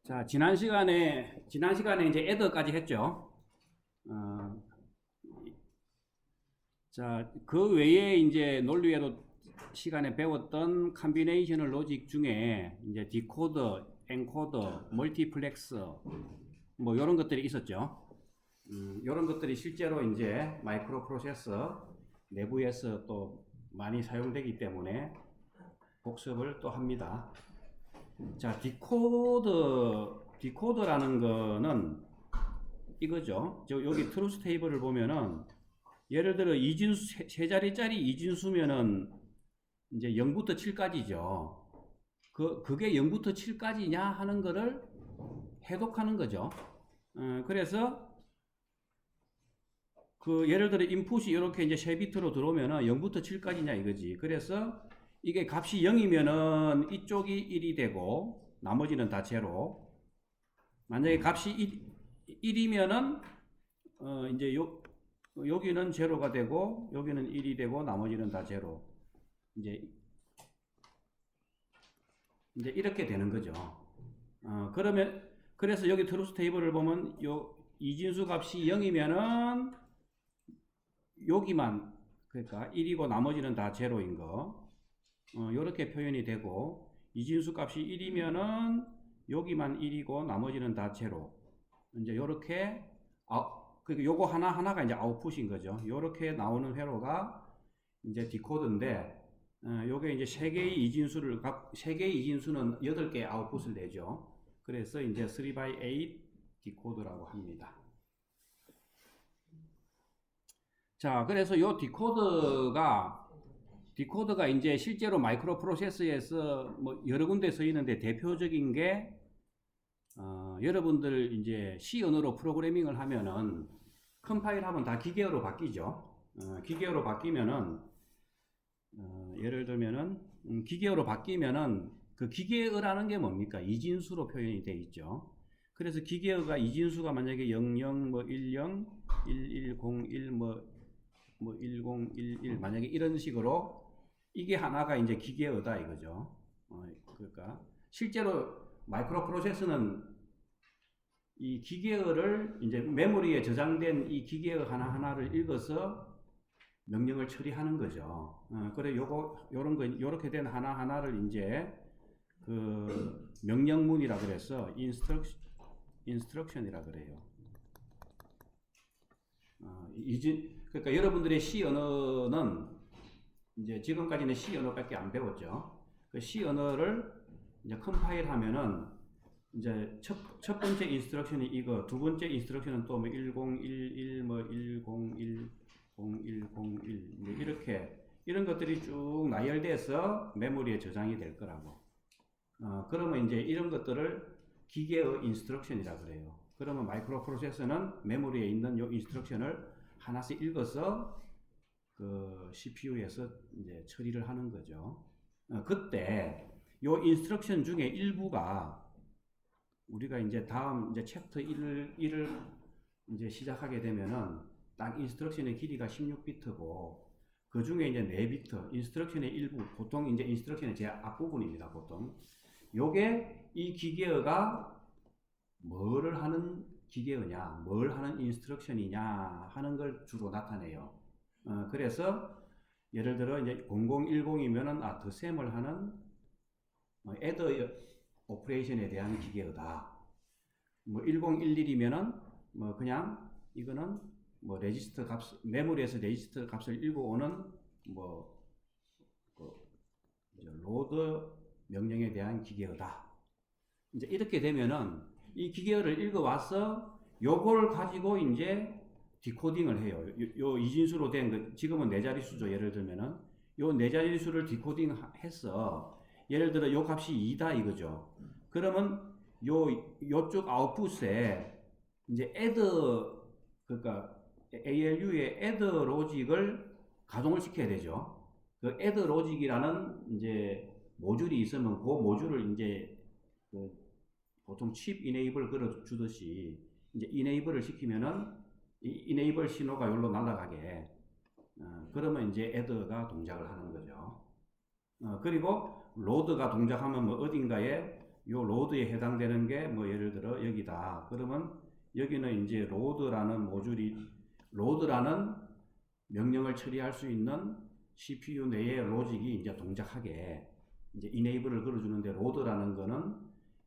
자, 지난 시간에 이제 애더까지 했죠. 어, 자, 그 외에 이제 논리회로 시간에 배웠던 컴비네이셔널 로직 중에 이제 디코더, 엔코더, 멀티플렉스 뭐 이런 것들이 있었죠. 이런 것들이 실제로 이제 마이크로 프로세서 내부에서 또 많이 사용되기 때문에 복습을 또 합니다. 자, 디코더라는 거는 이거죠. 저 여기 트루스 테이블을 보면은 예를 들어 이진수 세 자리짜리 이진수면은 이제 0부터 7까지죠. 그게 0부터 7까지냐 하는 거를 해독하는 거죠. 그래서 그 예를 들어 인풋이 이렇게 이제 3비트로 들어오면은 0부터 7까지냐 이거지. 그래서 이게 값이 0이면은 이쪽이 1이 되고 나머지는 다 제로. 만약에 값이 1이면은 이제 여기는 제로가 되고 여기는 1이 되고 나머지는 다 제로. 이제 이렇게 되는 거죠. 그러면 그래서 여기 트루스 테이블을 보면 요 이진수 값이 0이면은 여기만 그러니까 1이고 나머지는 다 제로인 거. 요렇게 표현이 되고 이진수 값이 1이면은 여기만 1이고 나머지는 다 제로. 이제 요렇게 그러니까 요거 하나하나가 이제 아웃풋인 거죠. 요렇게 나오는 회로가 이제 디코드인데 요게 이제 세 개의 이진수는 8개의 아웃풋을 내죠. 그래서 이제 3x8 디코드라고 합니다. 자, 그래서 요 디코더가 이제 실제로 마이크로 프로세서에서 뭐 여러 군데 쓰이는데 대표적인 게 여러분들 이제 C 언어로 프로그래밍을 하면은 컴파일하면 다 기계어로 바뀌죠. 기계어로 바뀌면은 예를 들면은 기계어로 바뀌면은 그 기계어라는 게 뭡니까? 이진수로 표현이 돼 있죠. 그래서 기계어가 이진수가 만약에 00 뭐 10 1101 뭐 1011 만약에 이런 식으로 이게 하나가 이제 기계어다 이거죠. 그러니까 실제로 마이크로 프로세서는 이 기계어를 이제 메모리에 저장된 이 기계어 하나하나를 읽어서 명령을 처리하는 거죠. 그래 요렇게 된 하나하나를 이제 그 명령문이라 그래서 인스트럭션이라 그래요. 그러니까 여러분들의 C 언어는 이제 지금까지는 C 언어밖에 안 배웠죠. 그 C 언어를 이제 컴파일 하면은 이제 첫 번째 인스트럭션이 이거, 두 번째 인스트럭션은 또 뭐 1011 뭐 101 0101 이렇게 이런 것들이 쭉 나열돼서 메모리에 저장이 될 거라고. 그러면 이제 이런 것들을 기계의 인스트럭션이라 그래요. 그러면 마이크로 프로세서는 메모리에 있는 요 인스트럭션을 하나씩 읽어서 그 CPU에서 이제 처리를 하는 거죠. 그때 요 인스트럭션 중에 일부가 우리가 이제 다음 이제 챕터 1을 이제 시작하게 되면은 딱 인스트럭션의 길이가 16비트고 그 중에 이제 4비트 인스트럭션의 일부 보통 이제 인스트럭션의 제 앞부분입니다. 보통 요게 이 기계어가 뭐를 하는 기계어냐, 뭘 하는 인스트럭션이냐 하는 걸 주로 나타내요. 그래서 예를 들어 이제 0010이면은 덧셈을 하는 애더 오퍼레이션에 대한 기계어다. 뭐 1011이면은 뭐 그냥 이거는 뭐 레지스터 값, 메모리에서 레지스터 값을 읽어오는 뭐 로드 명령에 대한 기계어다. 이제 이렇게 되면은 이 기계어를 읽어와서 요걸 가지고 이제 디코딩을 해요. 요 이진수로 된 거, 지금은 4자릿수죠. 예를 들면은 요 4자릿수를 디코딩해서 예를 들어 요 값이 2다 이거죠. 그러면 요쪽 아웃풋에 이제 그러니까 ALU의 add 로직을 가동을 시켜야 되죠. 그 add 로직이라는 이제 모듈이 있으면 그 모듈을 이제 보통 칩 이네이블 걸어 주듯이 이제 이네이블을 시키면은 이 이네이블 신호가 여기로 날아가게 그러면 이제 add가 동작을 하는 거죠. 그리고 로드가 동작하면 뭐 어딘가에 요 로드에 해당되는 게 뭐 예를 들어 여기다. 그러면 여기는 이제 로드라는 명령을 처리할 수 있는 CPU 내의 로직이 이제 동작하게 이제 enable을 걸어주는데, 로드라는 거는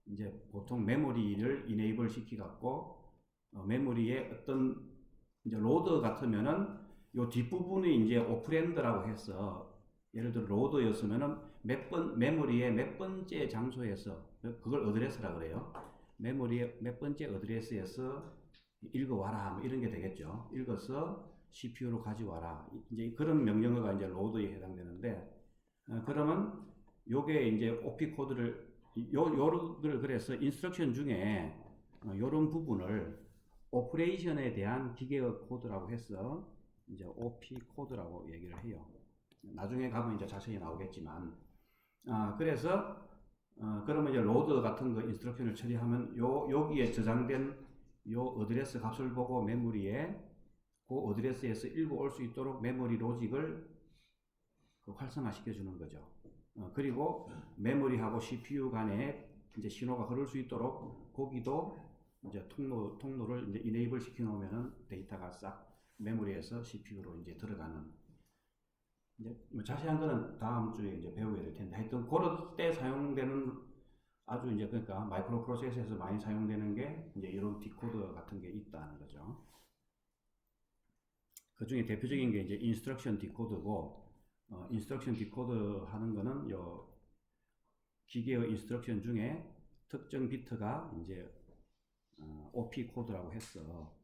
이제 보통 메모리를 enable 시키갖고 메모리에 어떤 이제 로드 같으면은 요 뒷부분이 이제 오프랜드라고 해서, 예를 들어 로드였으면은 메모리의 몇 번째 장소에서, 그걸 어드레스라 그래요. 메모리의 몇 번째 어드레스에서 읽어와라, 뭐 이런 게 되겠죠. 읽어서 CPU로 가져와라. 이제 그런 명령어가 이제 로드에 해당되는데, 그러면 요게 이제 OP 코드를, 요를 그래서 인스트럭션 중에 요런 부분을 오퍼레이션에 대한 기계어 코드라고 해서 이제 OP 코드라고 얘기를 해요. 나중에 가면 이제 자세히 나오겠지만, 그래서 그러면 이제 로드 같은 거 인스트럭션을 처리하면 여기에 저장된 요 어드레스 값을 보고 메모리에 그 어드레스에서 읽어올 수 있도록 메모리 로직을 활성화시켜 주는 거죠. 그리고 메모리하고 CPU 간에 이제 신호가 흐를 수 있도록 거기도 이제 통로를 이제 enable 시켜 놓으면은 데이터가 싹 메모리에서 CPU로 이제 들어가는. 이제 뭐 자세한 거는 다음 주에 이제 배우게 될 텐데, 하여튼 그럴 때 사용되는 아주 이제 그러니까 마이크로 프로세서에서 많이 사용되는 게 이제 이런 디코더 같은 게 있다는 거죠. 그 중에 대표적인 게 이제 인스트럭션 디코더고, 인스트럭션 디코더 하는 거는 요 기계의 인스트럭션 중에 특정 비트가 이제 OP 코드라고 해서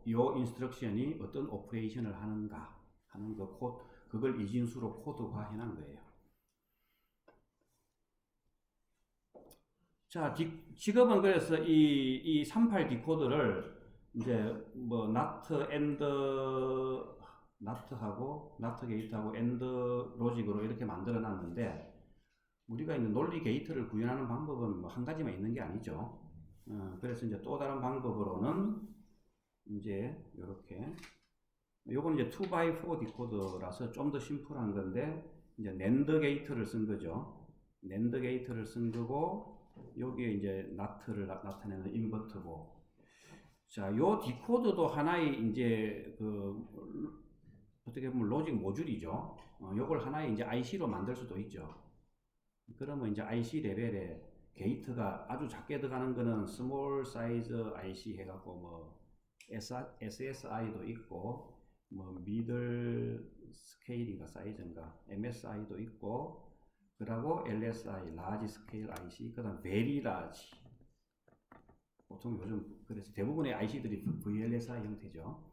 요 인스트럭션이 어떤 오퍼레이션을 하는가 하는 그 코드, 그걸 이진수로 코드화 해놓은 거예요. 자, 지금은 그래서 이 38 디코더를 이제 뭐 나트 게이트하고 엔드 로직으로 이렇게 만들어 놨는데, 우리가 있는 논리 게이트를 구현하는 방법은 뭐 한 가지만 있는 게 아니죠. 그래서 이제 또 다른 방법으로는 이제 요렇게, 요건 이제 2x4 디코더라서 좀 더 심플한 건데, 이제 낸드 게이트를 쓴 거죠. 낸드 게이트를 쓴 거고, 여기에 이제 나트를 나타내는 인버터고. 자, 요 디코더도 하나의 이제 어떻게 보면 로직 모듈이죠. 요걸 하나의 이제 IC로 만들 수도 있죠. 그러면 이제 IC 레벨에 게이트가 아주 작게 들어가는 거는 스몰 사이즈 IC 해갖고 뭐 SSI도 있고, 뭐 미들 스케일인가 사이즈인가 MSI도 있고, 그리고 LSI 라지 스케일 IC, 그다음 베리 라지. 보통 요즘 그래서 대부분의 IC들이 VLSI 형태죠.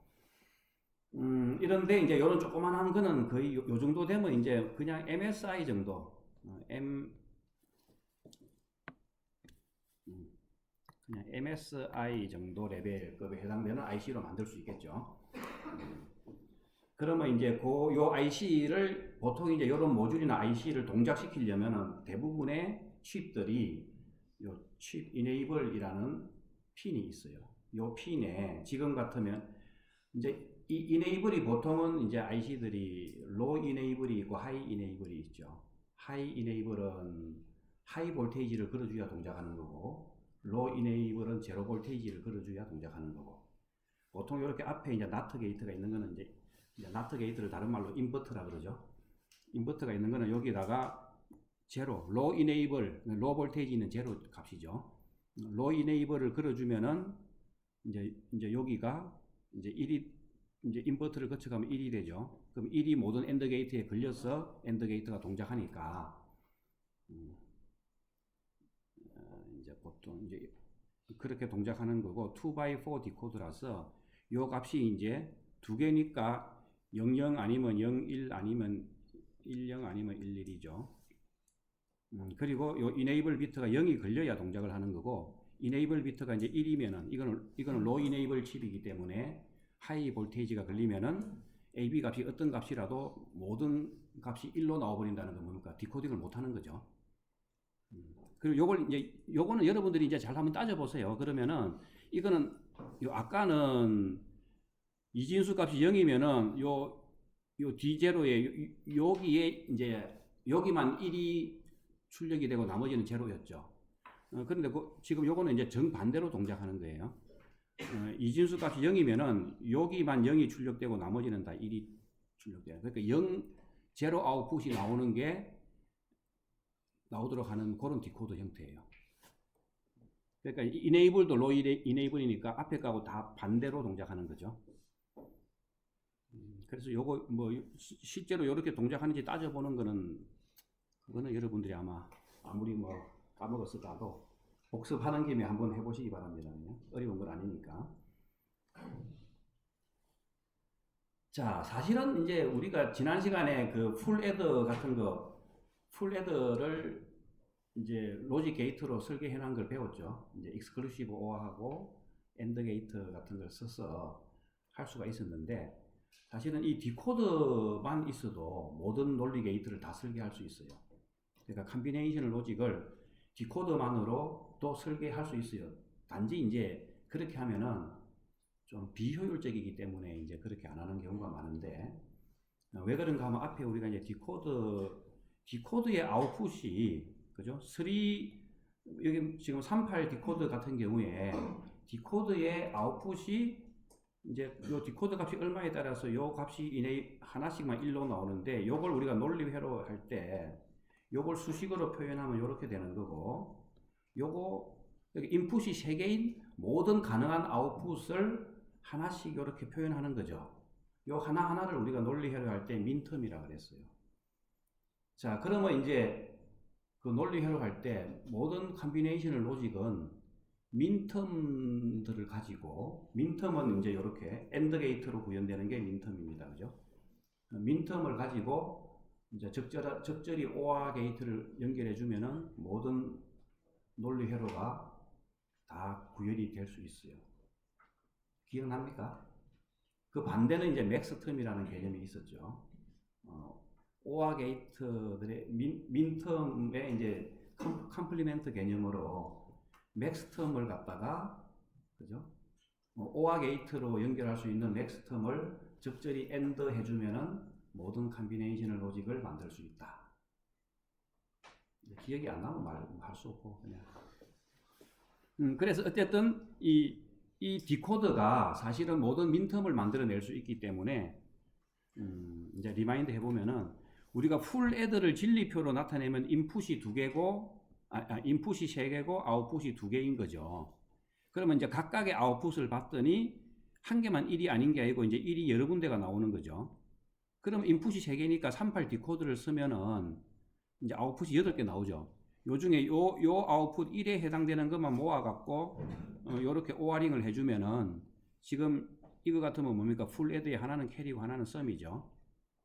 이런데 이제 이런 조그만한 거는 거의 요 정도 되면 이제 그냥 MSI 정도, 그냥 MSI 정도 레벨급에 해당되는 IC로 만들 수 있겠죠. 그러면 이제 요 IC를 보통 이제 이런 모듈이나 IC를 동작시키려면은 대부분의 칩들이 요 칩 이네이블이라는 핀이 있어요. 요 핀에 지금 같으면 이제 이 이네이블이 보통은 이제 IC들이 로우 이네이블이 있고 하이 이네이블이 있죠. 하이 이네이블은 하이 볼테이지를 걸어줘야 동작하는 거고, 로우 이네이블은 제로 볼테이지를 걸어줘야 동작하는 거고. 보통 이렇게 앞에 이제 나트 게이트가 있는 거는 이제 나트 게이트를 다른 말로 인버터라 그러죠. 인버터가 있는 거는 여기다가 제로, 로우 이네이블, 로우 볼테이지 있는 제로 값이죠. 로우 이네이블을 걸어주면은 이제 여기가 이제 1이 이제 인버터를 거쳐가면 1이 되죠. 그럼 1이 모든 엔드 게이트에 걸려서 엔드 게이트가 동작하니까 이제 보통 이제 그렇게 동작하는 거고, 2x4 디코더라서 요 값이 이제 두 개니까 00 아니면 01 아니면 10 아니면 11이죠. 그리고 요 enable 비트가 0이 걸려야 동작을 하는 거고, enable 비트가 이제 1이면은 이거는 low enable 칩이기 때문에 하이 볼테이지가 걸리면은 AB 값이 어떤 값이라도 모든 값이 1로 나와버린다는 건 뭡니까? 디코딩을 못 하는 거죠. 그리고 요거는 여러분들이 이제 잘 한번 따져보세요. 그러면은 이거는 아까는 이진수 값이 0이면은 요 D0에 여기에 이제 여기만 1이 출력이 되고 나머지는 제로였죠. 그런데 지금 요거는 이제 정반대로 동작하는 거예요. 이진수 값이 0이면은 여기만 0이 출력되고 나머지는 다 1이 출력돼요. 그러니까 0, 제로 아웃풋이 나오는 게 나오도록 하는 그런 디코더 형태예요. 그러니까 enable도 low enable이니까 앞에 거하고 다 반대로 동작하는 거죠. 그래서 요거 뭐 실제로 이렇게 동작하는지 따져보는 거는 그거는 여러분들이 아무리 뭐 까먹었을까도 복습하는 김에 한번 해보시기 바랍니다. 어려운 건 아니니까. 자, 사실은 이제 우리가 지난 시간에 그 풀 애더 같은 거, 풀 애더를 이제 로직 게이트로 설계해 놓은 걸 배웠죠. 이제 익스클루시브 OR하고 엔드 게이트 같은 걸 써서 할 수가 있었는데, 사실은 이 디코더만 있어도 모든 논리 게이트를 다 설계할 수 있어요. 그러니까 컴비네이션 로직을 디코더만으로 또 설계할 수 있어요. 단지 이제 그렇게 하면은 좀 비효율적이기 때문에 이제 그렇게 안 하는 경우가 많은데, 왜 그런가 하면 앞에 우리가 이제 디코드의 아웃풋이, 그죠? 여기 지금 38 디코드 같은 경우에 디코드의 아웃풋이 이제 요 디코드 값이 얼마에 따라서 요 값이 하나씩만 1로 나오는데, 요걸 우리가 논리회로 할 때 요걸 수식으로 표현하면 이렇게 되는 거고, 요거 여기 인풋이 3개인 모든 가능한 아웃풋을 하나씩 이렇게 표현하는 거죠. 요 하나하나를 우리가 논리회로 할 때 민텀이라고 그랬어요. 자, 그러면 이제 그 논리회로 할 때 모든 컴비네이셔널 로직은 민텀들을 가지고, 민텀은 이제 이렇게 엔드 게이트로 구현되는 게 민텀입니다. 그죠? 민텀을 가지고 이제 적절히 OR 게이트를 연결해 주면은 모든 논리 회로가 다 구현이 될 수 있어요. 기억납니까? 그 반대는 이제 맥스텀이라는 개념이 있었죠. OR 게이트들의 민텀의 이제 컴플리멘트 개념으로 맥스텀을 갖다가, 그죠? OR 게이트로 연결할 수 있는 맥스텀을 적절히 엔드 해주면은 모든 컴비네이셔널 로직을 만들 수 있다. 기억이 안 나면 할 수 없고 그냥. 그래서 어쨌든 이 디코더가 사실은 모든 민텀을 만들어낼 수 있기 때문에, 이제 리마인드 해보면은 우리가 풀 애더를 진리표로 나타내면 인풋이 2개고, 인풋이 3개고 아웃풋이 2개인 거죠. 그러면 이제 각각의 아웃풋을 봤더니 한 개만 1이 아닌 게 아니고 이제 1이 여러 군데가 나오는 거죠. 그럼 인풋이 3개니까 38 디코더를 쓰면은 이제 아웃풋이 8개 나오죠. 요 중에 요 아웃풋 1에 해당되는 것만 모아갖고 요렇게 오어링을 해주면은, 지금 이거 같으면 뭡니까? 풀 애드에 하나는 캐리고 하나는 썸이죠.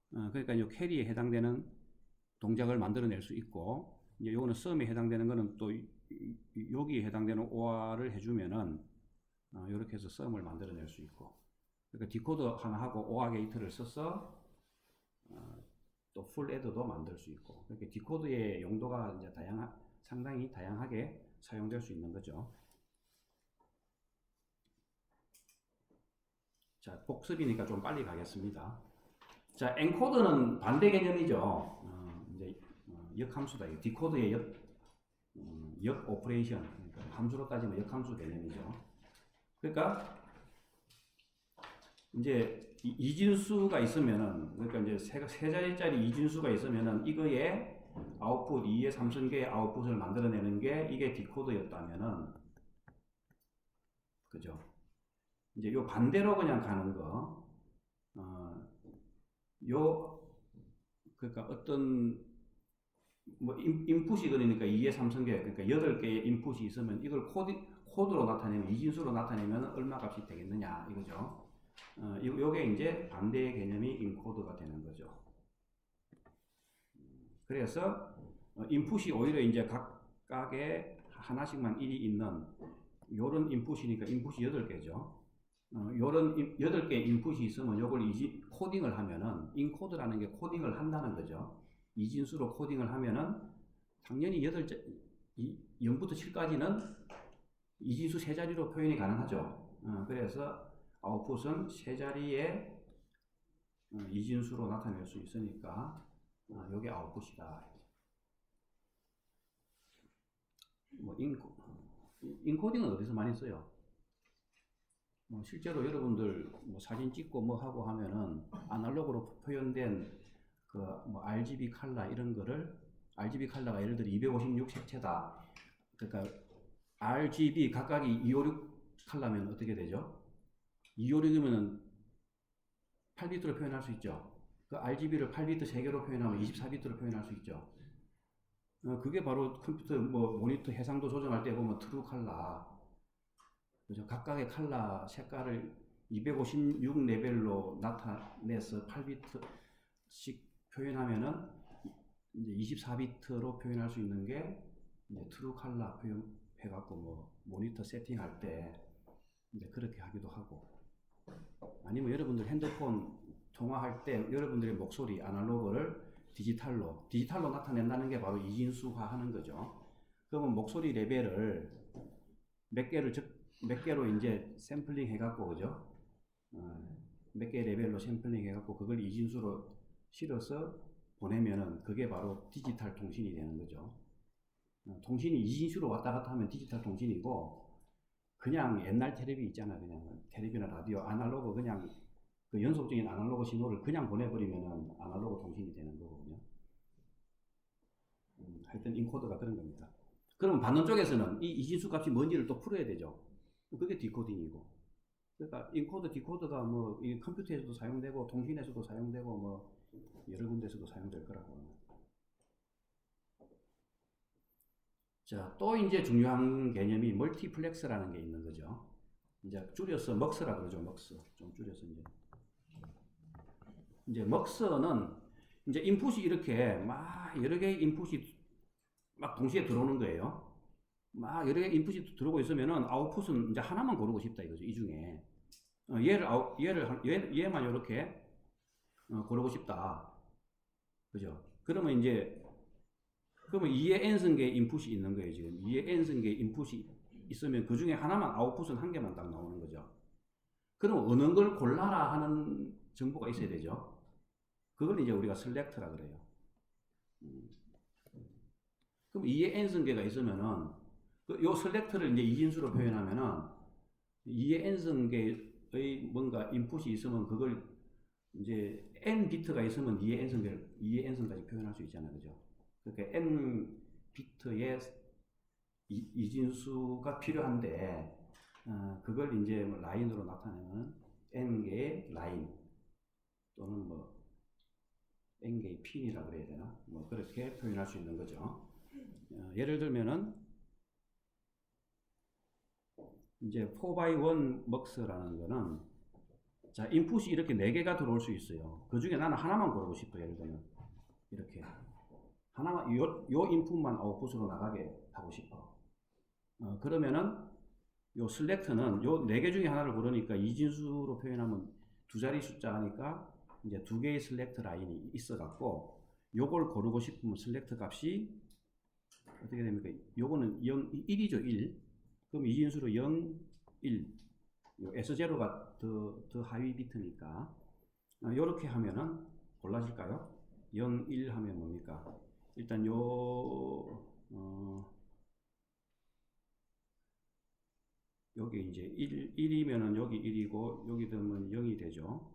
그러니까 요 캐리에 해당되는 동작을 만들어낼 수 있고, 이제 요거는 썸에 해당되는 거는 또 여기에 해당되는 OR을 해주면은 요렇게 해서 썸을 만들어낼 수 있고, 그러니까 디코더 하나 하고 OR 게이트를 써서 또 풀 애드도 만들 수 있고, 그렇게 디코드의 용도가 이제 상당히 다양하게 사용될 수 있는 거죠. 자, 복습이니까 좀 빨리 가겠습니다. 자, 엔코더는 반대 개념이죠. 이제 역함수다. 디코드의 역 오퍼레이션, 그러니까 함수로 따지면 역함수 개념이죠. 그러니까 이제 이진수가 있으면은, 그러니까 이제 세 자리짜리 이진수가 있으면은 이거에 아웃풋 2의 3승계의 아웃풋을 만들어내는 게 이게 디코더였다면은, 그죠? 이제 요 반대로 그냥 가는 거, 그러니까 어떤 뭐 인풋이 그러니까 2의 3승계, 그러니까 8개의 인풋이 있으면 이걸 코드로 나타내면, 이진수로 나타내면 얼마 값이 되겠느냐 이거죠. 요게 이제 반대의 개념이 인코드가 되는 거죠. 그래서 인풋이 오히려 이제 각각의 하나씩만 1이 있는 요런 인풋이니까 인풋이 8개죠. 요런 8개의 인풋이 있으면 요걸 코딩을 하면은, 인코드라는 게 코딩을 한다는 거죠. 이진수로 코딩을 하면은 당연히 0부터 7까지는 이진수 3자리로 표현이 가능하죠. 그래서 아웃풋은 3자리의 이진수로 나타낼 수 있으니까 요게 아웃풋이다. 뭐 인코딩은 어디서 많이 써요? 뭐 실제로 여러분들 뭐 사진 찍고 뭐 하고 하면은 아날로그로 표현된 그 뭐 RGB 컬러 이런 거를 RGB 컬러가 예를 들어 256 색채다. 그러니까 RGB 각각이 256 컬러면 어떻게 되죠? 256이면은 8비트로 표현할 수 있죠. 그 RGB를 8비트 3개로 표현하면 24비트로 표현할 수 있죠. 그게 바로 컴퓨터 뭐 모니터 해상도 조정할 때 보면 트루 컬러, 그죠? 각각의 컬러 색깔을 256 레벨로 나타내서 8비트씩 표현하면은 이제 24비트로 표현할 수 있는 게 이제 트루 컬러 표현해갖고 뭐 모니터 세팅할 때 이제 그렇게 하기도 하고, 아니면 여러분들 핸드폰 통화할 때 여러분들의 목소리 아날로그를 디지털로 나타낸다는 게 바로 이진수화 하는 거죠. 그러면 목소리 레벨을 몇 개로 이제 샘플링 해갖고, 그죠? 몇 개 레벨로 샘플링 해갖고 그걸 이진수로 실어서 보내면은 그게 바로 디지털 통신이 되는 거죠. 통신이 이진수로 왔다 갔다 하면 디지털 통신이고, 그냥 옛날 텔레비 있잖아. 그냥 텔레비나 라디오 아날로그 그냥 그 연속적인 아날로그 신호를 그냥 보내버리면은 아날로그 통신이 되는 거거든요. 하여튼 인코더가 그런 겁니다. 그러면 받는 쪽에서는 이 이진수 값이 뭔지를 또 풀어야 되죠. 그게 디코딩이고. 그러니까 인코더, 디코더가 뭐 이 컴퓨터에서도 사용되고 통신에서도 사용되고 뭐 여러 군데서도 사용될 거라고. 자, 또 이제 중요한 개념이 멀티플렉스라는 게 있는 거죠. 이제 줄여서 먹스라 그러죠. 먹스. 좀 줄여서 이제 먹스는 이제 인풋이 이렇게 막 여러 개의 인풋이 막 동시에 들어오는 거예요. 막 여러 개의 인풋이 들어오고 있으면은 아웃풋은 이제 하나만 고르고 싶다 이거죠. 이 중에 얘만 이렇게 고르고 싶다. 그죠? 그러면 이제 그러면 2의 n승계의 인풋이 있는 거예요. 지금 2의 n승계의 인풋이 있으면 그 중에 하나만 아웃풋은 한 개만 딱 나오는 거죠. 그럼 어느 걸 골라라 하는 정보가 있어야 되죠. 그걸 이제 우리가 셀렉트라 그래요. 그럼 2의 n승계가 있으면은 요 셀렉트를 이제 이진수로 표현하면은 2의 n승계의 뭔가 인풋이 있으면 그걸 이제 n 비트가 있으면 2의 n승까지 표현할 수 있잖아요. 그죠? 그러니까 n 비트의 이진수가 필요한데 그걸 이제 뭐 라인으로 나타내면 n개의 라인 또는 뭐 n개의 핀이라 그래야 되나? 뭐 그렇게 표현할 수 있는 거죠. 예를 들면은 이제 4x1 먹스라는 거는 자 인풋이 이렇게 4개가 들어올 수 있어요. 그 중에 나는 하나만 고르고 싶어. 예를 들면 이렇게 하나만 요 인풋만 아웃풋으로 나가게 하고 싶어. 그러면은 요 셀렉트는 요 4개 중에 하나를 고르니까 이진수로 표현하면 두 자리 숫자니까 이제 2개의 셀렉트 라인이 있어 갖고 요걸 고르고 싶으면 셀렉트 값이 어떻게 됩니까? 요거는 1이죠. 1. 그럼 이진수로 0, 1. 요 S0가 더 하위 비트니까 요렇게 하면은 골라질까요? 0, 1 하면 뭡니까? 일단 여기 이제 1이면은 여기 1이고 여기 되면 0이 되죠.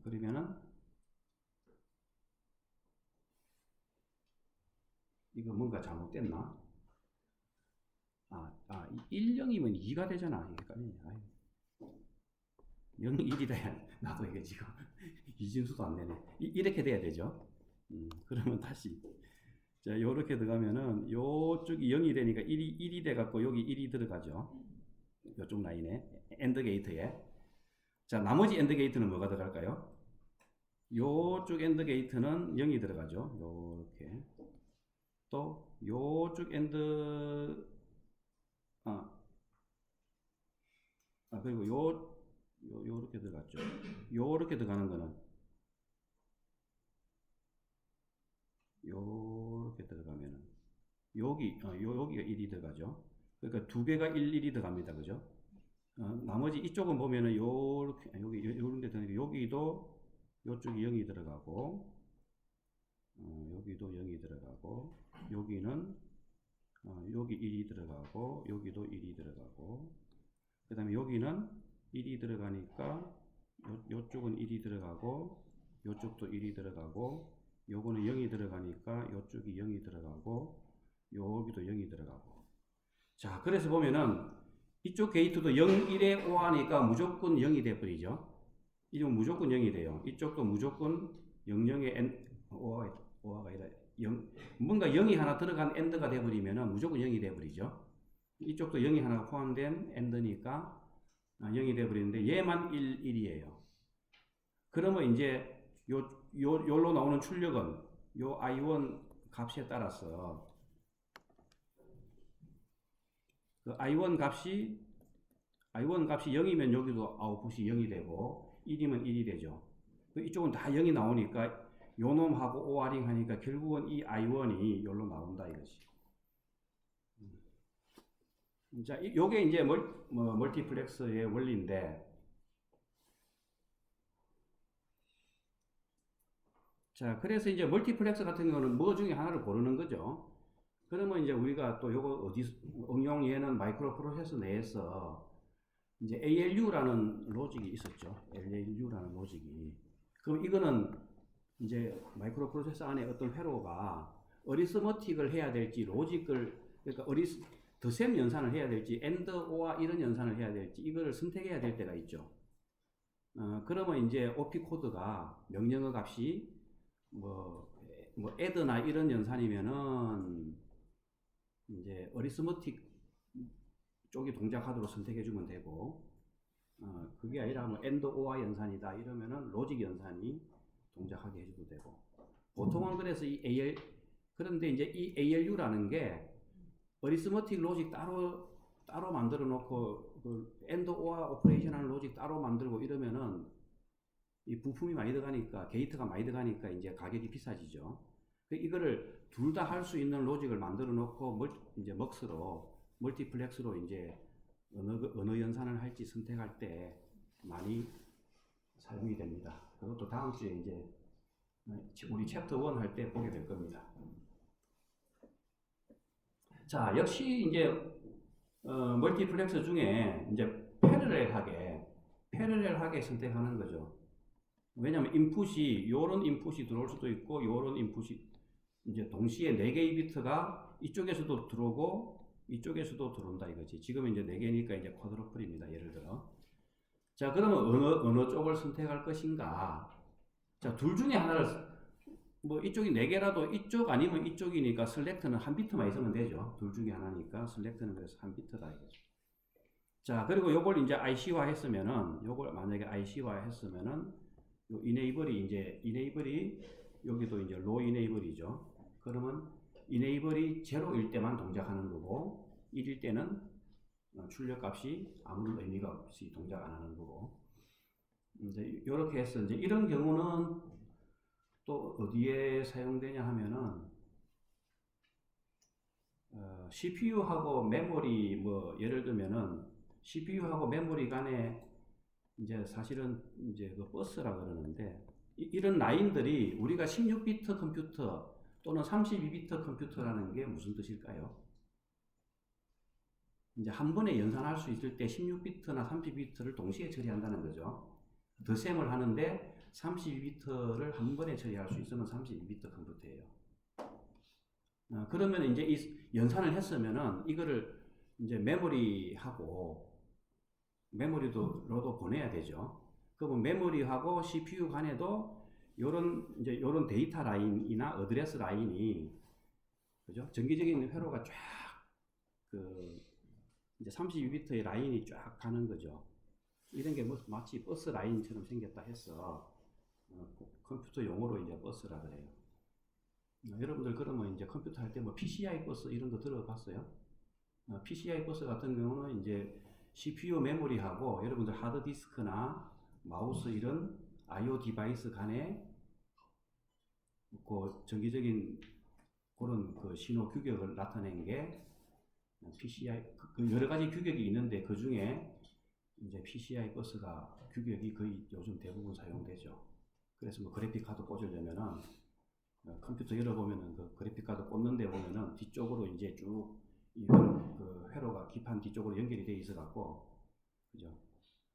그러면은 이거 뭔가 잘못됐나? 1, 0이면 2가 되잖아. 헷갈리네. 0, 1이다. 나도 이게 지금 이진수도 안 되네. 이렇게 돼야 되죠. 그러면 다시 자 요렇게 들어가면은 요쪽이 0이 되니까 1이 돼갖고 여기 1이 들어가죠. 요쪽 라인에 엔드 게이트에. 자 나머지 엔드 게이트는 뭐가 들어갈까요? 요쪽 엔드 게이트는 0이 들어가죠. 요렇게. 또 요쪽 엔드 그리고 요렇게 들어갔죠. 요렇게 들어가는 거는 요렇게 들어가면은 여기가 1이 들어가죠. 그러니까 두 개가 1이 들어갑니다. 그죠? 나머지 이쪽은 보면은 요렇게 요런 데 들어가니까 여기도 요쪽이 0이 들어가고 여기도 0이 들어가고 여기는 여기 1이 들어가고 여기도 1이 들어가고 그 다음에 여기는 1이 들어가니까 요쪽은 1이 들어가고 요쪽도 1이 들어가고 요거는 0이 들어가니까 요쪽이 0이 들어가고 여기도 0이 들어가고. 자, 그래서 보면은 이쪽 게이트도 0, 1에 오하니까 무조건 0이 돼버리죠. 이쪽은 무조건 0이 돼요. 이쪽도 무조건 0, 0에 오하가 아니라 0, 뭔가 0이 하나 들어간 엔드가 돼버리면은 무조건 0이 돼버리죠. 이쪽도 0이 하나 포함된 엔드니까 0이 돼버리는데 얘만 1, 1이에요. 그러면 이제 요로 나오는 출력은 요 I1 값에 따라서 그 I1 값이 0이면 여기도 아웃풋이 0이 되고 1이면 1이 되죠. 이쪽은 다 0이 나오니까 요놈하고 오아링 하니까 결국은 이 I1이 여기로 나온다 이것이. 자, 요게 이제 멀티플렉서의 원리인데, 자, 그래서 이제 멀티플렉서 같은 경우는 뭐 중에 하나를 고르는 거죠. 그러면 이제 우리가 또 요거 어디 응용 예는 마이크로 프로세서 내에서 이제 ALU라는 로직이 있었죠. ALU라는 로직이. 그럼 이거는 이제 마이크로 프로세서 안에 어떤 회로가 어리스머틱을 해야 될지 로직을 그러니까 더셈 연산을 해야 될지 AND OR 이런 연산을 해야 될지 이거를 선택해야 될 때가 있죠. 그러면 이제 OP 코드가 명령어 값이 뭐 add나 이런 연산이면은 이제 어리스머틱 쪽이 동작하도록 선택해 주면 되고 그게 아니라 뭐 AND OR 연산이다 이러면은 로직 연산이 동작하게 해줘도 되고 보통은 그래서 그런데 이제 이 ALU라는 게 어리스머틱 로직 따로 만들어 놓고 그 AND OR 오퍼레이션 하는 로직 따로 만들고 이러면은 이 부품이 많이 들어가니까 게이트가 많이 들어가니까 이제 가격이 비싸지죠. 이거를 둘 다 할 수 있는 로직을 만들어 놓고 이제 먹스로 멀티플렉스로 이제 어느 연산을 할지 선택할 때 많이 사용이 됩니다. 그것도 다음 주에 이제 우리 챕터 1 할 때 보게 될 겁니다. 자, 역시 이제 멀티플렉스 중에 이제 패러렐하게 선택하는 거죠. 왜냐하면 인풋이 요런 인풋이 들어올 수도 있고 요런 인풋이 이제 동시에 4개의 비트가 이쪽에서도 들어오고 이쪽에서도 들어온다 이거지. 지금 이제 4개니까 이제 쿼드러플입니다. 예를 들어. 자, 그러면 어느 쪽을 선택할 것인가? 자, 둘 중에 하나를 뭐 이쪽이 4개라도 이쪽 아니면 이쪽이니까 셀렉트는 한 비트만 있으면 되죠. 둘 중에 하나니까 셀렉트는 그래서 한 비트다 이거죠. 자, 그리고 요걸 이제 IC화 했으면은 요걸 만약에 IC화 했으면은 요 이네이블이 여기도 이제 로 이네이블이죠. 그러면 이네이블이 0일 때만 동작하는 거고 1일 때는 출력값이 아무런 의미가 없이 동작 안 하는 거고 이제 이렇게 해서 이제 이런 경우는 또 어디에 사용되냐 하면은 CPU하고 메모리 뭐 예를 들면은 CPU하고 메모리 간에 이제 사실은 이제 그 버스라 그러는데 이런 라인들이 우리가 16비트 컴퓨터 또는 32비트 컴퓨터라는 게 무슨 뜻일까요? 이제 한 번에 연산할 수 있을 때 16비트나 32비트를 동시에 처리한다는 거죠. 더셈을 하는데 32비트를 한 번에 처리할 수 있으면 32비트 컴퓨터예요. 그러면 이제 이 연산을 했으면은 이거를 이제 메모리로도 보내야 되죠. 그러면 메모리하고 CPU 간에도 요런 데이터 라인이나 어드레스 라인이 그죠? 정기적인 회로가 쫙 이제 32비트의 라인이 쫙 가는 거죠. 이런 게 마치 버스 라인처럼 생겼다 해서 컴퓨터 용어로 이제 버스라 그래요. 여러분들 그러면 이제 컴퓨터 할 때 뭐 PCI 버스 이런 거 들어봤어요? PCI 버스 같은 경우는 이제 CPU 메모리하고 여러분들 하드디스크나 마우스 이런 IO 디바이스 간에 그 정기적인 그런 그 신호 규격을 나타낸 게 PCI 그 여러 가지 규격이 있는데 그 중에 이제 PCI 버스가 규격이 거의 요즘 대부분 사용되죠. 그래서 뭐 그래픽 카드 꽂으려면은 컴퓨터 열어보면은 그 그래픽 카드 꽂는 데 보면은 뒤쪽으로 이제 쭉 그 회로가 기판 뒤쪽으로 연결이 되어 있어 갖고, 그죠?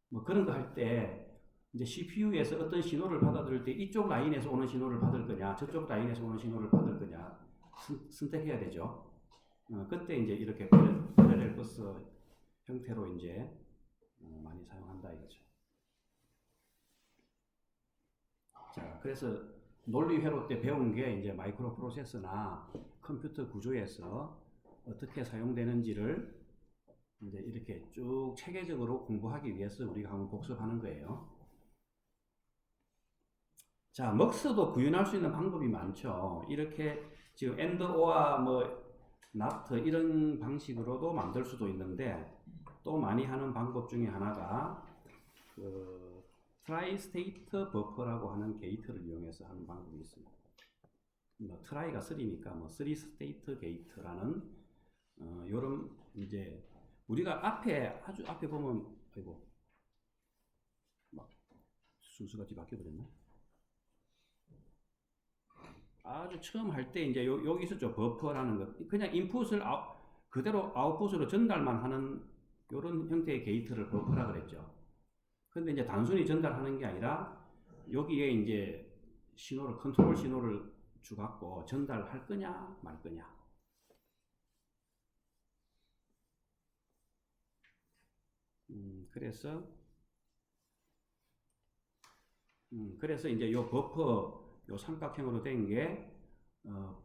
뭐 그런 거 할 때 이제 CPU에서 어떤 신호를 받아들일 때 이쪽 라인에서 오는 신호를 받을 거냐, 저쪽 라인에서 오는 신호를 받을 거냐 선택해야 되죠. 그때 이제 이렇게 패러렐 버스 형태로 이제 많이 사용한다 이거죠. 자, 그래서 논리 회로 때 배운 게 이제 마이크로 프로세서나 컴퓨터 구조에서 어떻게 사용되는지를 이제 이렇게 쭉 체계적으로 공부하기 위해서 우리가 한번 복습하는 거예요. 자, 먹스도 구현할 수 있는 방법이 많죠. 이렇게 지금 AND, OR, 뭐 NOT 이런 방식으로도 만들 수도 있는데, 또 많이 하는 방법 중에 하나가 그 트라이스테이트 버퍼라고 하는 게이트를 이용해서 하는 방법이 있습니다. 뭐 트라이가 3니까 뭐 3스테이트 게이트라는 요런 이제 우리가 아주 앞에 보면 아이고 막 순서가 뒤바뀌어 버렸네. 아주 처음 할 때 이제 여기 있었죠. 버퍼라는 것. 그냥 인풋을 그대로 아웃풋으로 전달만 하는 이런 형태의 게이트를 버퍼라 그랬죠. 근데 이제 단순히 전달하는 게 아니라 여기에 이제 신호를 컨트롤 신호를 주갖고 전달할 거냐 말 거냐. 그래서 이제 요 버퍼 요 삼각형으로 된 게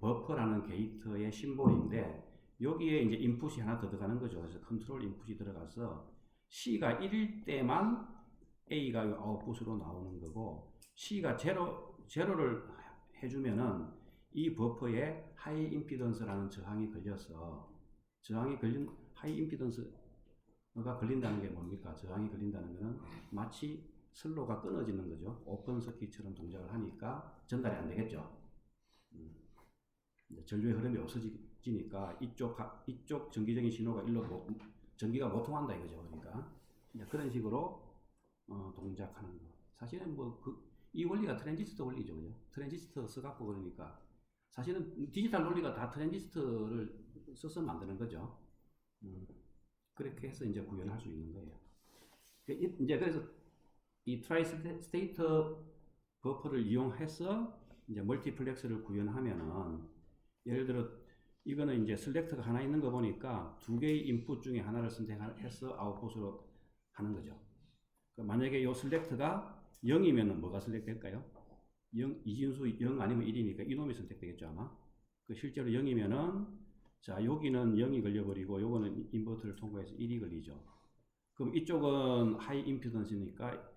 버퍼라는 게이트의 심볼인데 여기에 이제 인풋이 하나 더 들어가는 거죠. 그래서 컨트롤 인풋이 들어가서 C가 1일 때만 A가 아웃풋으로 나오는 거고 C가 제로를 해주면은 이 버퍼에 하이 임피던스라는 저항이 걸려서 하이 임피던스가 걸린다는 게 뭡니까? 저항이 걸린다는 것은 마치 슬로가 끊어지는 거죠. 오픈 서킷처럼 동작을 하니까 전달이 안 되겠죠. 전류의 흐름이 없어지니까 이쪽 전기적인 신호가 전기가 못 통한다 이거죠. 그러니까 그런 식으로 동작하는 거. 사실은 뭐 이 원리가 트랜지스터 원리죠, 그죠? 트랜지스터 써갖고 그러니까 사실은 디지털 논리가 다 트랜지스터를 써서 만드는 거죠. 그렇게 해서 이제 구현할 수 있는 거예요. 이제 그래서 이 트라이스테이트 버퍼를 이용해서 이제 멀티플렉스를 구현하면은 예를 들어 이거는 이제 셀렉터가 하나 있는 거 보니까 두 개의 인풋 중에 하나를 선택해서 아웃풋으로 하는 거죠. 만약에 이 셀렉터가 0이면 뭐가 선택될까요? 0, 이진수 0 아니면 1이니까 이놈이 선택되겠죠 아마. 실제로 0이면은 자 여기는 0이 걸려버리고 요거는 인버터를 통과해서 1이 걸리죠. 그럼 이쪽은 하이 임피던스니까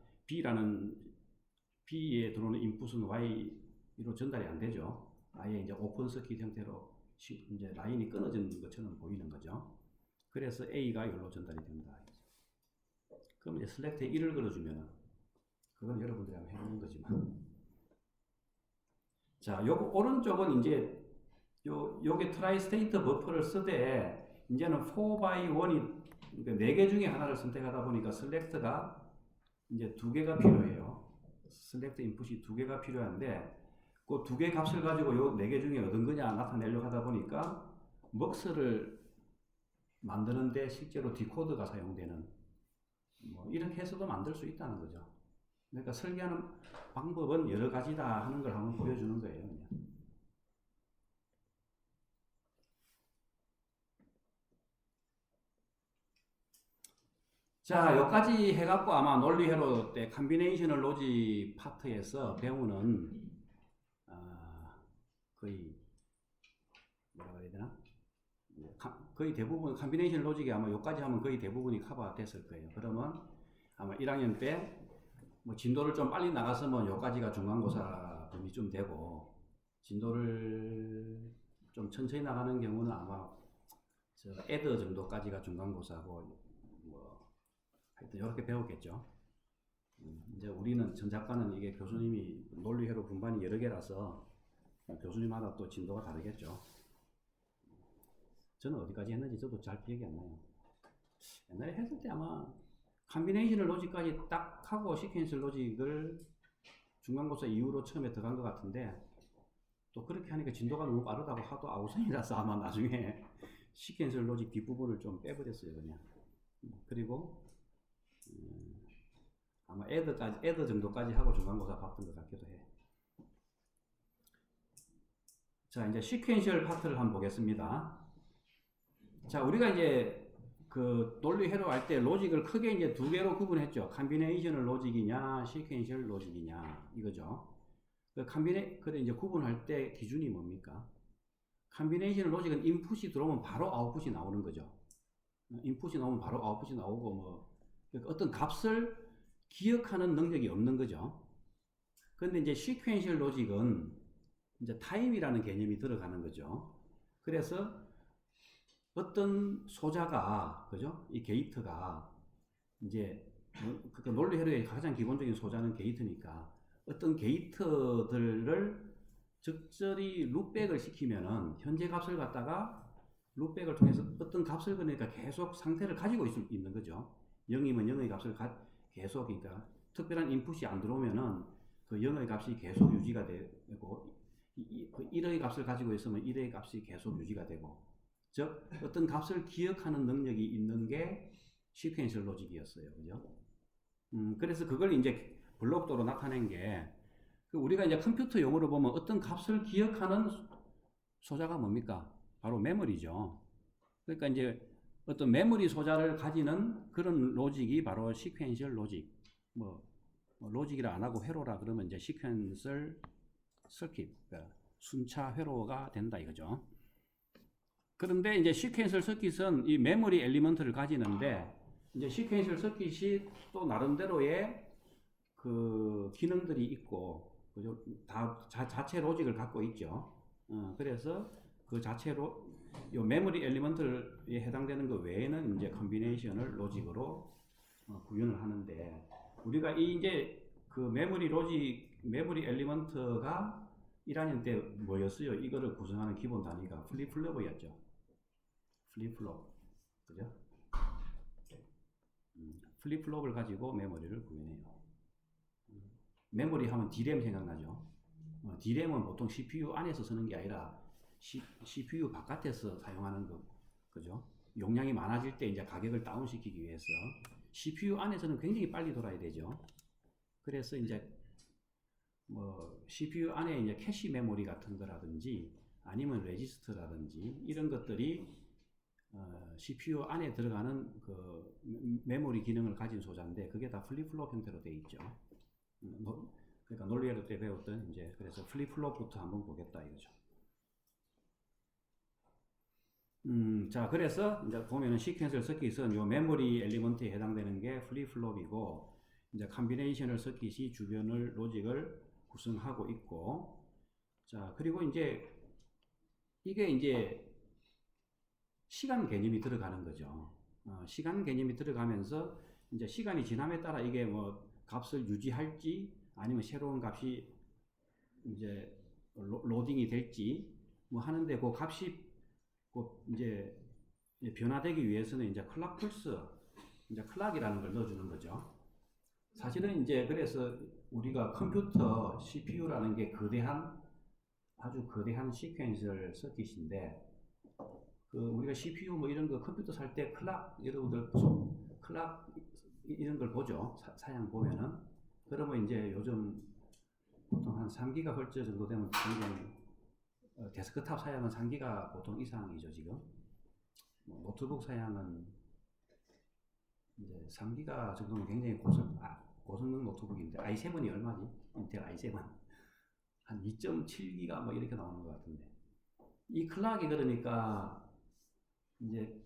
B에 들어오는 인풋은 Y로 전달이 안 되죠. 아예 이제 오픈 서킷 형태로 이제 라인이 끊어지는 것처럼 보이는 거죠. 그래서 A가 여기로 전달이 된다. 그럼 이제 셀렉트에 1을 걸어주면 그건 여러분들이 한번 해보는 거지만 자, 요거 오른쪽은 이제 요게 트라이스테이트 버퍼를 쓰되 이제는 4x1이 그러니까 4개 중에 하나를 선택하다 보니까 셀렉트가 이제 2개가 필요해요. 셀렉트 인풋이 2개가 필요한데 그 2개 값을 가지고 요 4개 중에 어떤 거냐 나타내려고 하다 보니까 먹스를 만드는데 실제로 디코드가 사용되는 뭐 이렇게 해서도 만들 수 있다는 거죠. 그러니까 설계하는 방법은 여러 가지다 하는 걸 한번 보여주는 거예요. 그냥. 자, 여기까지 해갖고 아마 논리회로 때 컴비네이셔널 로직 파트에서 배우는 거의 뭐라고 해야 되나? 거의 대부분 컴비네이션 로직이 아마 여기까지 하면 거의 대부분이 커버 됐을 거예요. 그러면 아마 1학년 때 뭐 진도를 좀 빨리 나갔으면 여기까지가 중간고사 범위 좀 되고 진도를 좀 천천히 나가는 경우는 아마 애더 정도까지가 중간고사고 뭐 하여튼 이렇게 배웠겠죠. 이제 우리는 전작가는 이게 교수님이 논리회로 분반이 여러 개라서 교수님마다 또 진도가 다르겠죠. 저는 어디까지 했는지 저도 잘 기억이 안 나요. 옛날에 했을 때 아마 컴비네이셔널 로직까지 딱 하고 시퀀스 로직을 중간고사 이후로 처음에 들어간 것 같은데 또 그렇게 하니까 진도가 너무 빠르다고 하도 아우성이라서 아마 나중에 시퀀셜 로직 뒷부분을 좀 빼버렸어요, 그냥. 그리고 아마 애더 정도까지 하고 중간고사 봤던 것 같기도 해. 자, 이제 시퀀셜 파트를 한번 보겠습니다. 자, 우리가 이제 그 논리 회로할 때 로직을 크게 이제 두 개로 구분했죠. 컴비네이셔널 로직이냐, 시퀀셜 로직이냐, 이거죠. 그래 이제 구분할 때 기준이 뭡니까? 컴비네이셔널 로직은 인풋이 들어오면 바로 아웃풋이 나오는 거죠. 인풋이 나오면 바로 아웃풋이 나오고, 뭐, 어떤 값을 기억하는 능력이 없는 거죠. 근데 이제 시퀀셜 로직은 이제 타임이라는 개념이 들어가는 거죠. 그래서 어떤 소자가, 그죠? 이 게이트가 이제 그 논리 회로의 가장 기본적인 소자는 게이트니까 어떤 게이트들을 적절히 룹백을 시키면은 현재 값을 갖다가 룹백을 통해서 어떤 값을 그러니까 계속 상태를 가지고 있는 거죠. 0이면 0의 값을 계속, 그러니까 특별한 인풋이 안 들어오면은 그 0의 값이 계속 유지가 되고, 1의 값을 가지고 있으면 1의 값이 계속 유지가 되고, 즉 어떤 값을 기억하는 능력이 있는 게 시퀀셜 로직이었어요. 그죠? 그래서 그걸 이제 블록도로 나타낸 게, 우리가 이제 컴퓨터 용어로 보면 어떤 값을 기억하는 소자가 뭡니까? 바로 메모리죠. 그러니까 이제 어떤 메모리 소자를 가지는 그런 로직이 바로 시퀀셜 로직. 뭐 로직이라 안 하고 회로라 그러면 이제 시퀀셜 서킷, 그러니까 순차 회로가 된다 이거죠. 그런데 이제 시퀀셜 서킷은 이 메모리 엘리먼트를 가지는데, 이제 시퀀셜 서킷이 또 나름대로의 그 기능들이 있고, 그죠? 다 자체 로직을 갖고 있죠. 그래서 그 자체로 요 메모리 엘리먼트에 해당되는 것 외에는 이제 컴비네이셔널 로직으로 구현을 하는데, 우리가 이 이제 그 메모리 엘리먼트가 1학년 때 뭐였어요? 이거를 구성하는 기본 단위가 플립플롭이었죠. 플립플롭, 그죠? 플립플롭을 가지고 메모리를 구현해요. 메모리 하면 D램 생각나죠? D램은 보통 CPU 안에서 쓰는 게 아니라 CPU 바깥에서 사용하는 거, 그죠? 용량이 많아질 때 이제 가격을 다운시키기 위해서 CPU 안에서는 굉장히 빨리 돌아야 되죠. 그래서 이제 뭐 CPU 안에 이제 캐시 메모리 같은 거라든지 아니면 레지스터라든지 이런 것들이 CPU 안에 들어가는 그 메모리 기능을 가진 소자인데, 그게 다 플립플롭 형태로 되어 있죠. 그러니까 논리회로 때 배웠던 이제, 그래서 플립플롭부터 한번 보겠다 이거죠. 자, 그래서 이제 보면은 시퀀셜 서킷은 요 메모리 엘리먼트에 해당되는 게 플립플롭이고, 이제 컴비네이셔널 서킷이 주변을 로직을 구성하고 있고, 자, 그리고 이제 이게 이제 시간 개념이 들어가는 거죠. 시간 개념이 들어가면서 이제 시간이 지남에 따라 이게 뭐 값을 유지할지 아니면 새로운 값이 이제 로딩이 될지 뭐 하는데, 그 값이 이제 변화되기 위해서는 이제 클락 펄스, 이제 클락이라는 걸 넣어주는 거죠. 사실은 이제 그래서 우리가 컴퓨터 CPU라는 게 아주 거대한 시퀀셜 서킷인데, 그 우리가 CPU 뭐 이런 거 컴퓨터 살 때 클락, 여러분들 클락 이런 걸 보죠. 사양 보면은. 그러면 이제 요즘 보통 한 3GHz 정도 되면 굉장히 데스크탑 사양은 3기가 보통 이상이죠 지금. 노트북 사양은 이제 3기가 정도면 굉장히 고성능 노트북인데, i7이 얼마지? 인텔 i7 한 2.7기가 뭐 이렇게 나오는 것 같은데, 이 클락이 그러니까 이제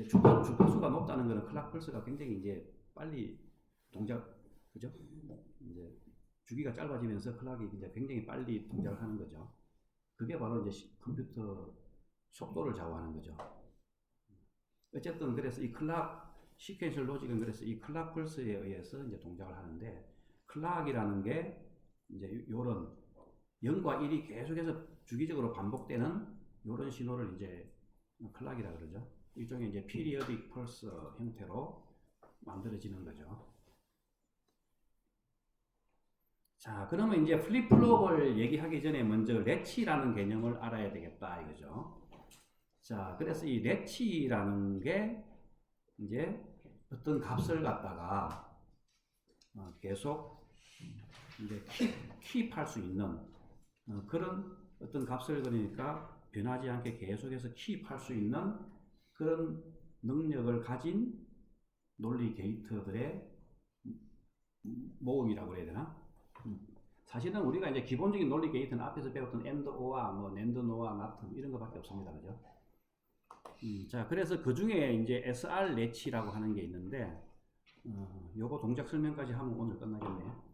주파수가 높다는 거는 클락 펄스가 굉장히 이제 빨리 그죠? 이제 주기가 짧아지면서 클락이 이제 굉장히 빨리 동작을 하는 거죠. 그게 바로 이제 컴퓨터 속도를 좌우하는 거죠. 어쨌든 그래서 이 클락 시퀀셜 로직은 그래서 이 클락 펄스에 의해서 이제 동작을 하는데, 클락이라는 게 이제 요런 0과 1이 계속해서 주기적으로 반복되는 요런 신호를 이제 클락이라 그러죠. 일종의 이제 피리어딕 펄스 형태로 만들어지는 거죠. 자, 그러면 이제 플립플롭을 얘기하기 전에 먼저 레치라는 개념을 알아야 되겠다 이거죠. 자, 그래서 이 렛치라는 게 이제 어떤 값을 갖다가 계속 이제 킵할 수 있는 그런 어떤 값을 그러니까 변하지 않게 계속해서 킵할 수 있는 그런 능력을 가진 논리 게이트들의 모음이라고 그래야 되나? 사실은 우리가 이제 기본적인 논리 게이트는 앞에서 배웠던 AND, OR, 뭐 NAND, NOR, NOT 이런 거밖에 없습니다, 그죠? 자, 그래서 그 중에 이제 SR 렛치라고 하는 게 있는데, 요거 동작 설명까지 하면 오늘 끝나겠네요.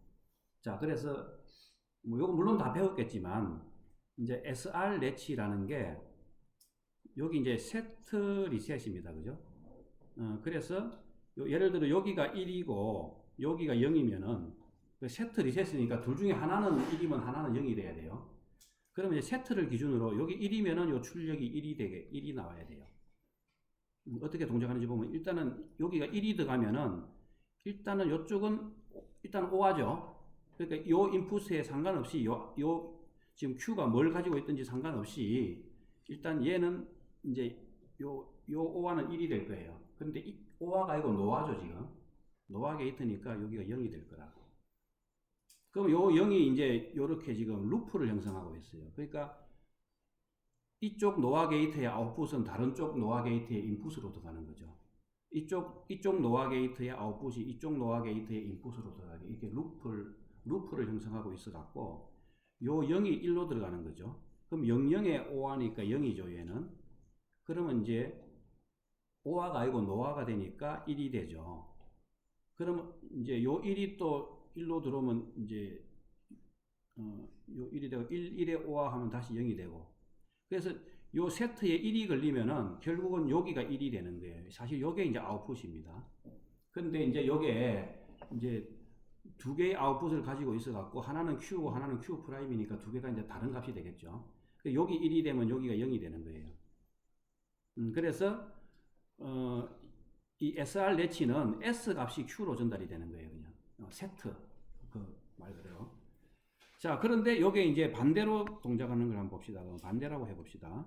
자, 그래서 뭐 요거 물론 다 배웠겠지만, 이제 SR 렛치라는 게 여기 이제 세트 리셋입니다, 그죠? 그래서 예를 들어 여기가 1이고 여기가 0이면은 세트 리셋이니까 둘 중에 하나는 1이면 하나는 0이 돼야 돼요. 그러면 이제 세트를 기준으로 여기 1이면은 요 출력이 1이 나와야 돼요. 어떻게 동작하는지 보면 일단은 여기가 1이 들어가면은 일단은 요쪽은 일단 오하죠. 그러니까 요 인풋에 상관없이 요 지금 Q가 뭘 가지고 있든지 상관없이 일단 얘는 이제 요 오화는 1이 될 거예요. 근데 이 오화가 아니고 노화죠, 지금. 노화 게이트니까 여기가 0이 될 거라고. 그럼 요 0이 이제 요렇게 지금 루프를 형성하고 있어요. 그러니까 이쪽 노화 게이트의 아웃풋은 다른 쪽 노화 게이트의 인풋으로 들어가는 거죠. 이쪽 노화 게이트의 아웃풋이 이쪽 노화 게이트의 인풋으로 들어가게 이렇게 루프를 형성하고 있어 갖고 요 0이 1로 들어가는 거죠. 그럼 00에 오화니까 0이죠, 얘는. 그러면 이제 오화가 아니고 노화가 되니까 1이 되죠. 그러면 이제 요 1이 또 1로 들어오면 이제 요 1이 되고 1에 오화 하면 다시 0이 되고. 그래서 요 세트에 1이 걸리면은 결국은 여기가 1이 되는 거예요. 사실 요게 이제 아웃풋입니다. 근데 이제 요게 이제 두 개의 아웃풋을 가지고 있어 갖고 하나는 Q고 하나는 Q 프라임이니까 두 개가 이제 다른 값이 되겠죠. 여기 1이 되면 여기가 0이 되는 거예요. 그래서 이 SR 렛치는 S 값이 Q로 전달이 되는 거예요, 그냥. 세트 그 말 그대로. 자, 그런데 요게 이제 반대로 동작하는 걸 한번 봅시다. 반대라고 해봅시다.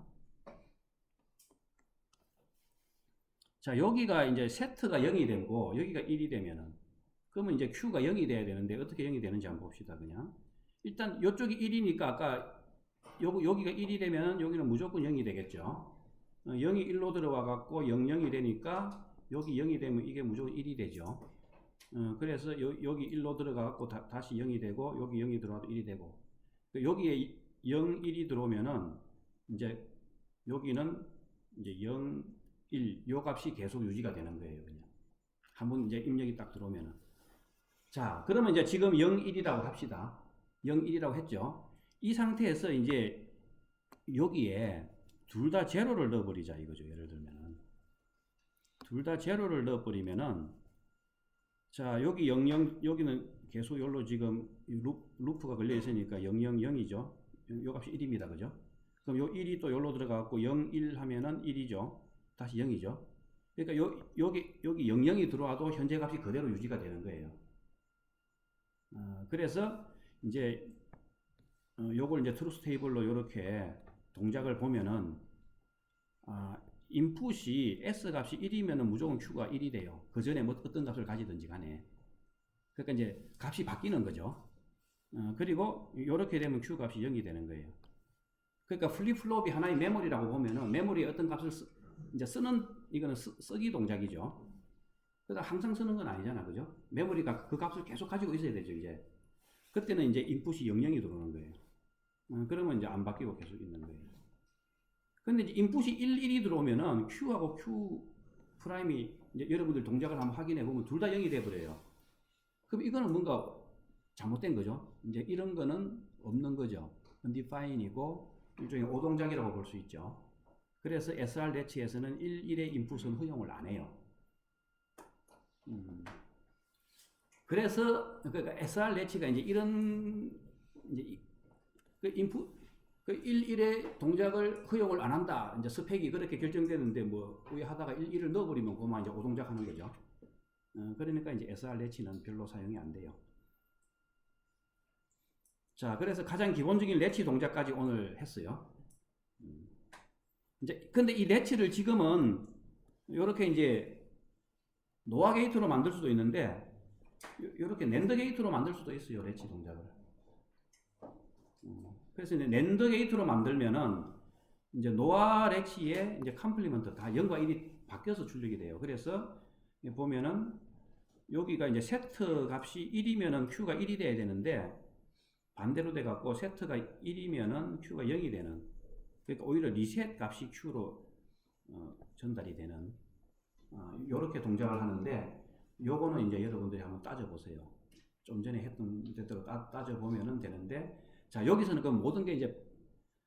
자, 여기가 이제 세트가 0이 되고 여기가 1이 되면은 그러면 이제 Q가 0이 돼야 되는데 어떻게 0이 되는지 한번 봅시다, 그냥. 일단 이쪽이 1이니까 아까 여기가 1이 되면 여기는 무조건 0이 되겠죠. 0이 1로 들어와 갖고 00이 되니까 여기 0이 되면 이게 무조건 1이 되죠. 그래서 여기 1로 들어가 갖고 다시 0이 되고 여기 0이 들어와도 1이 되고 여기에 0, 1이 들어오면은 이제 여기는 이제 0, 1 요 값이 계속 유지가 되는 거예요, 그냥. 한번 이제 입력이 딱 들어오면은. 자, 그러면 이제 지금 0, 1이라고 합시다. 0, 1이라고 했죠. 이 상태에서 이제 여기에 둘 다 제로를 넣어버리자 이거죠. 예를 들면은. 둘 다 제로를 넣어버리면은 자, 여기 00, 여기는 계속 여기로 지금 루프가 걸려 있으니까 0, 0, 0이죠. 요 값이 1입니다. 그죠? 그럼 요 1이 또 여기로 들어가고 0, 1 하면은 1이죠. 다시 0이죠. 그러니까 여기 0, 0이 들어와도 현재 값이 그대로 유지가 되는 거예요. 그래서 이제 요걸 이제 트루스 테이블로 이렇게 동작을 보면은 인풋이 S 값이 1이면은 무조건 Q가 1이 돼요. 그 전에 뭐 어떤 값을 가지든지 간에. 그러니까 이제 값이 바뀌는 거죠. 그리고 이렇게 되면 Q 값이 0이 되는 거예요. 그러니까 플립플롭이 하나의 메모리라고 보면은 메모리에 어떤 값을 이제 쓰는 이거는 쓰기 동작이죠. 그러니까 항상 쓰는 건 아니잖아, 그죠? 메모리가 그 값을 계속 가지고 있어야 되죠, 이제. 그때는 이제 인풋이 00이 들어오는 거예요. 그러면 이제 안 바뀌고 계속 있는 거예요. 근데 이제 인풋이 1, 1이 들어오면은 Q하고 Q 프라임이 이제 여러분들 동작을 한번 확인해 보면 둘 다 0이 돼 버려요. 그럼 이거는 뭔가 잘못된 거죠. 이제 이런 거는 없는 거죠. undefined이고 일종의 오동작이라고 볼 수 있죠. 그래서 SR 렛치에서는 1, 1의 인풋은 허용을 안 해요. 그래서 그러니까 SR 렛치가 이제 이런 이제 그 인풋 그 1, 1의 동작을 허용을 안 한다. 이제 스펙이 그렇게 결정되는데 뭐 하다가 1, 1을 넣어버리면 그만 이제 오동작 하는 거죠. 그러니까 이제 SR 렛치는 별로 사용이 안 돼요. 자, 그래서 가장 기본적인 렛치 동작까지 오늘 했어요. 이제 근데 이 레치를 지금은 이렇게 이제 노아 게이트로 만들 수도 있는데 이렇게 낸드 게이트로 만들 수도 있어요. 레치 동작을. 그래서 이제 낸드 게이트로 만들면은 이제 노아 레치의 이제 컴플리먼트 다 0과 1이 바뀌어서 출력이 돼요. 그래서 보면은 여기가 이제 세트 값이 1이면은 Q가 1이 돼야 되는데 반대로 돼 갖고 세트가 1이면은 Q가 0이 되는, 그러니까 오히려 리셋 값이 Q로 전달이 되는 요렇게 동작을 하는데, 요거는 이제 여러분들이 한번 따져보세요. 좀 전에 했던 대로 따져보면 되는데, 자, 여기서는 그 모든 게 이제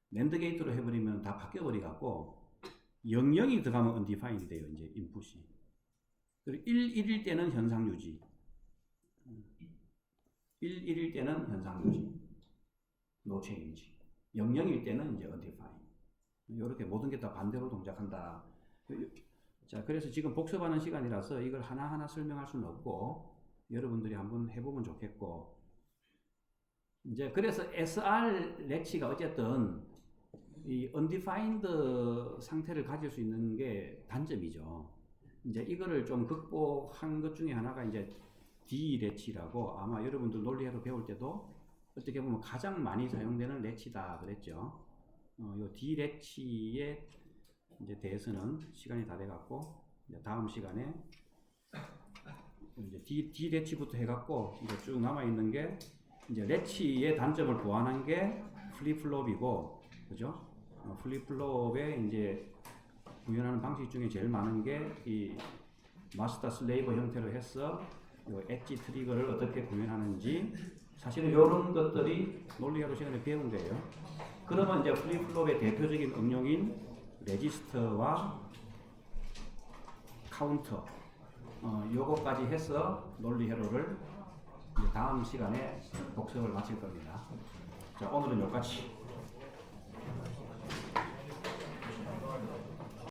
낸드 게이트로 해버리면 다 바뀌어버리 갖고 00이 들어가면 undefined 돼요. 이제 인풋이. 그리고 1일 때는 현상 유지. 1일 때는 현상 유지. no change. 00일 때는 이제 undefined. 이렇게 모든 게 다 반대로 동작한다. 자, 그래서 지금 복습하는 시간이라서 이걸 하나하나 설명할 수는 없고 여러분들이 한번 해보면 좋겠고, 이제 그래서 SR 렉치가 어쨌든 이 undefined 상태를 가질 수 있는 게 단점이죠. 이제 이거를 좀 극복한 것 중에 하나가 이제 D 렉치라고, 아마 여러분들 논리회로 배울 때도 어떻게 보면 가장 많이 사용되는 렉치다 그랬죠. 요 D 렉치에 이제 대해서는 시간이 다 돼갖고 다음 시간에 이제 D 렉치부터 해갖고 이제 쭉 남아 있는 게 이제 렉치의 단점을 보완한 게 플립플롭이고, 그죠? 플립플롭에 이제 구현하는 방식 중에 제일 많은 게 이 마스터 슬레이브 형태로 해서 요 엣지 트리거를 어떻게 구현하는지, 사실은 이런 것들이 논리화로 시간에 배운 거예요. 그러면 이제 플립플롭의 대표적인 응용인 레지스터와 카운터, 요거까지 해서 논리회로를 다음 시간에 복습을 마칠 겁니다. 자, 오늘은 여기까지.